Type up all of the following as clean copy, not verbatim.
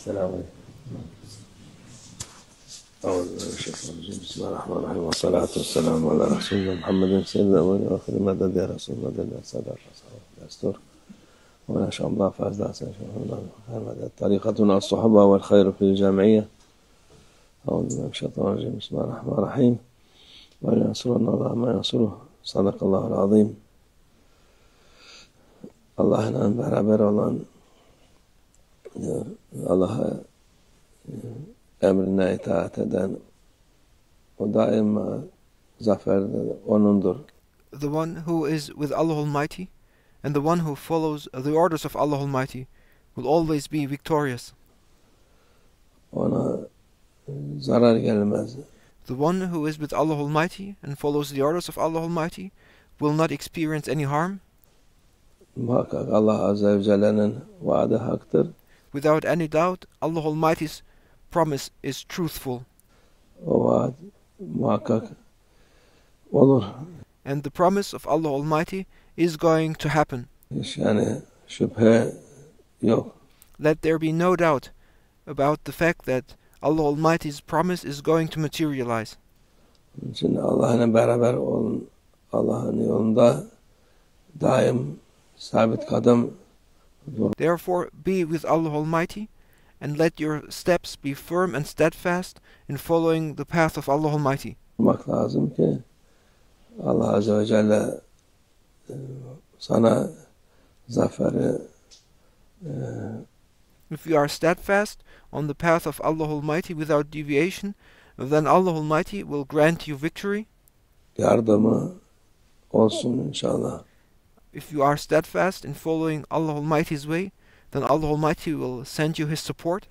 السلام عليكم. أعوذ بالله من الشيطان الرجيم. بسم الله الرحمن الرحيم والصلاة والسلام على رسول الله محمد سيد الأولين والآخرين. مدد يا رسول الله دل صدر دستور ولا شاء الله فاز مدد طريقتنا الصحبة والخير في الجامعية. أعوذ بالله من الشيطان الرجيم. بسم الله الرحمن الرحيم. وإن ينصرنا الله ما ينصره. صدق الله العظيم. Allah'la beraber olan, Allah'a emrine itaat eden, o daima zafer onundur. The one who is with Allah Almighty and the one who follows the orders of Allah Almighty will always be victorious. Ona zarar gelmez. The one who is with Allah Almighty and follows the orders of Allah Almighty will not experience any harm. Muhakkak Allah Azze ve Celle'nin vaadi haktır. Without any doubt, Allah Almighty's promise is truthful. O vaad muhakkak olur. And the promise of Allah Almighty is going to happen. Hiç yani şüphe yok. Let there be no doubt about the fact that Allah Almighty's promise is going to materialize. Onun için Allah'la beraber olun. Allah'ın yolunda daim sabit kadem. Therefore, be with Allah Almighty and let your steps be firm and steadfast in following the path of Allah Almighty. Olmak lazım ki Allah Azze ve Celle sana zaferi If you are steadfast on the path of Allah Almighty without deviation, then Allah Almighty will grant you victory. yardımı olsun inşallah. If you are steadfast in following Allah Almighty's way, then Allah Almighty will send you His support.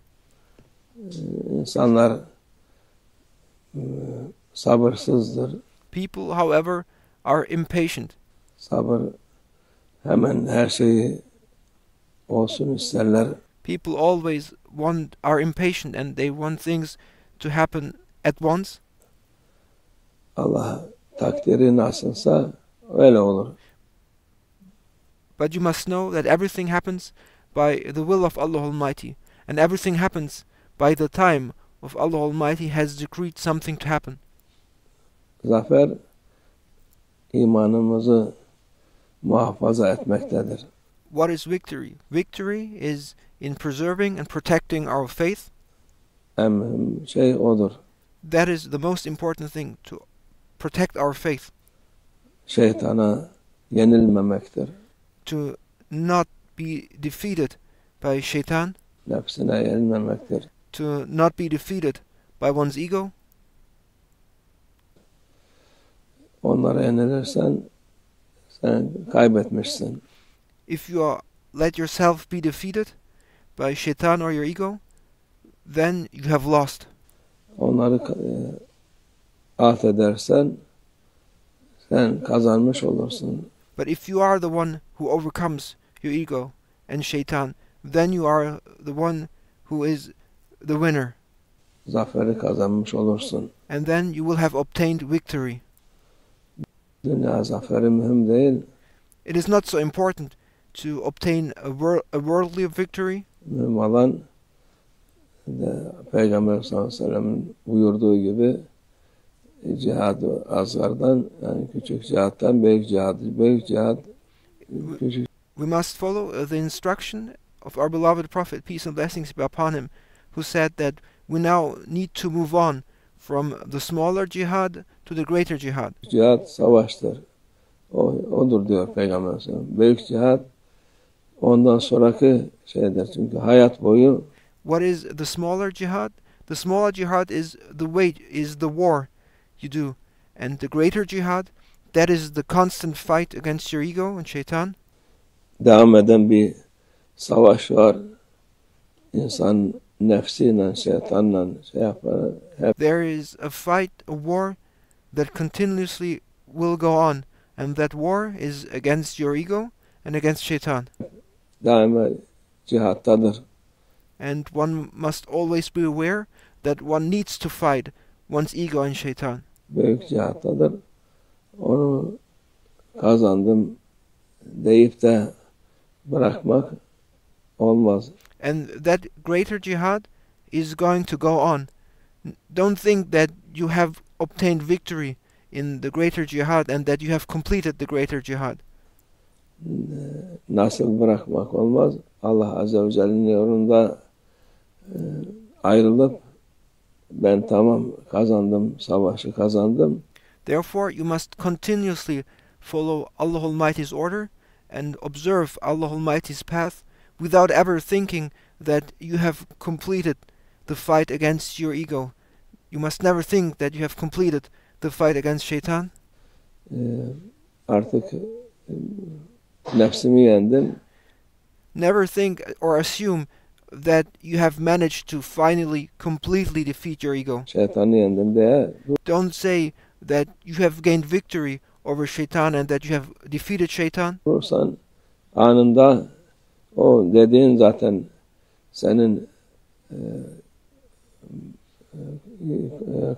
İnsanlar sabırsızdır. People, however, are impatient. Sabır hemen her şeyi olsun isterler. People always are impatient and they want things to happen at once. Allah takdiri nasılsa öyle olur. But you must know that everything happens by the will of Allah Almighty, and everything happens by the time of Allah Almighty has decreed something to happen. Zafer imanımızı muhafaza etmektedir. What is victory? Victory is in preserving and protecting our faith. En mühim şey odur. That is the most important thing, to protect our faith. Şeytana yenilmemektir. To not be defeated by Shaytan. Nefsine yenilmemektir. To not be defeated by one's ego. Onlara yenilirsen sen kaybetmişsin. If you let yourself be defeated by Shaitan or your ego, then you have lost. Onları at edersen sen kazanmış olursun. But if you are the one who overcomes your ego and Shaitan, then you are the one who is the winner. Zaferi kazanmış olursun. And then you will have obtained victory. Dünya zaferi mühim değil. It is not so important to obtain a worldly victory. Mühim olan Peygamber sallallahu aleyhi ve sellem'in buyurduğu gibi cihad-ı asgardan, yani küçük cihattan büyük cihad küçük. We must follow the instruction of our beloved Prophet, peace and blessings be upon him, who said that we now need to move on from the smaller jihad to the greater jihad. Cihad savaştır. Odur diyor Peygamber sallallahu aleyhi ve sellem. Büyük cihad ondan sonraki şeydir. Çünkü hayat boyu. What is the smaller jihad? The smaller jihad is the war you do. And the greater jihad, that is the constant fight against your ego and Shaitan. Devam eden bir savaş var. İnsan nefsiyle, şeytanla yapar. There is a fight, a war that continuously will go on. And that war is against your ego and against Shaitan. Daima cihattadır. And one must always be aware that one needs to fight one's ego and Shaitan. Büyük cihattadır. Onu kazandım deyip de bırakmak olmaz. And that greater jihad is going to go on. Don't think that you have obtained victory in the greater jihad and that you have completed the greater jihad. Nasıl bırakmak olmaz? Allah Azze ve Celle'nin yolunda ayrılıp ben tamam kazandım, savaşı kazandım. Therefore, you must continuously follow Allah Almighty's order and observe Allah Almighty's path without ever thinking that you have completed the fight against your ego. You must never think that you have completed the fight against Shaytan. Artık nefsimi yendim. Never think or assume that you have managed to finally completely defeat your ego. Şeytanı yendim diye Don't say that you have gained victory over Shaitan and that you have defeated Shaitan. durursan anında o dediğin zaten senin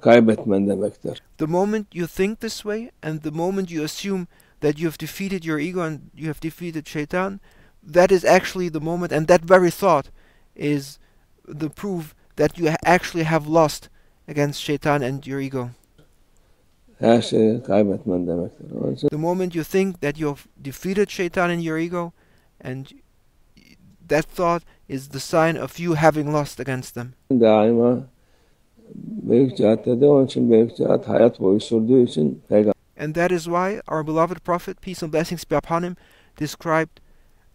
kaybetmen demektir. The moment you think this way and the moment you assume that you have defeated your ego and you have defeated Shaitan, that is actually the moment, and that very thought is the proof that you actually have lost against Shaitan and your ego. Her şeyi kaybetmen demektir. Onun için The moment you think that you have defeated Shaitan and your ego, and that thought is the sign of you having lost against them. daima büyük cihat dedi. Onun için büyük cihat hayat boyu sürdüğü için Peygamber And that is why our beloved Prophet, peace and blessings be upon him, described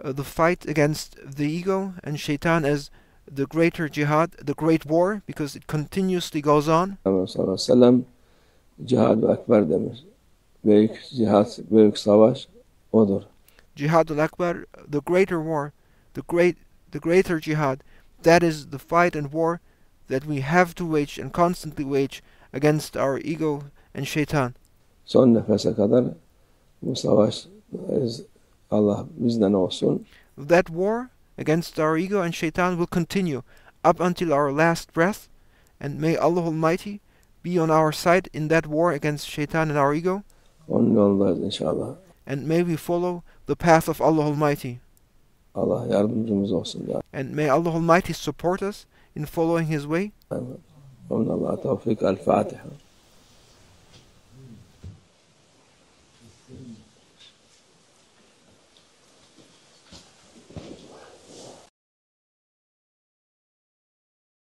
the fight against the ego and Shaitan as the greater jihad, the great war, because it continuously goes on. sallallahu aleyhi ve sellem cihad-ı ekber demiş. Büyük cihat, büyük savaş odur. Jihadul Akbar, the greater war, the greater jihad, that is the fight and war that we have to wage and constantly wage against our ego and Shaitan. Son nefese kadar bu savaş Allah bizden olsun. That war against our ego and Shaitan will continue up until our last breath, and may Allah Almighty be on our side in that war against Shaitan and our ego, Onun yolundayız inşallah. and may we follow the path of Allah Almighty. Allah yardımcımız olsun. And may Allah Almighty support us in following His way. Onun Allah tevfik. El-Fatiha.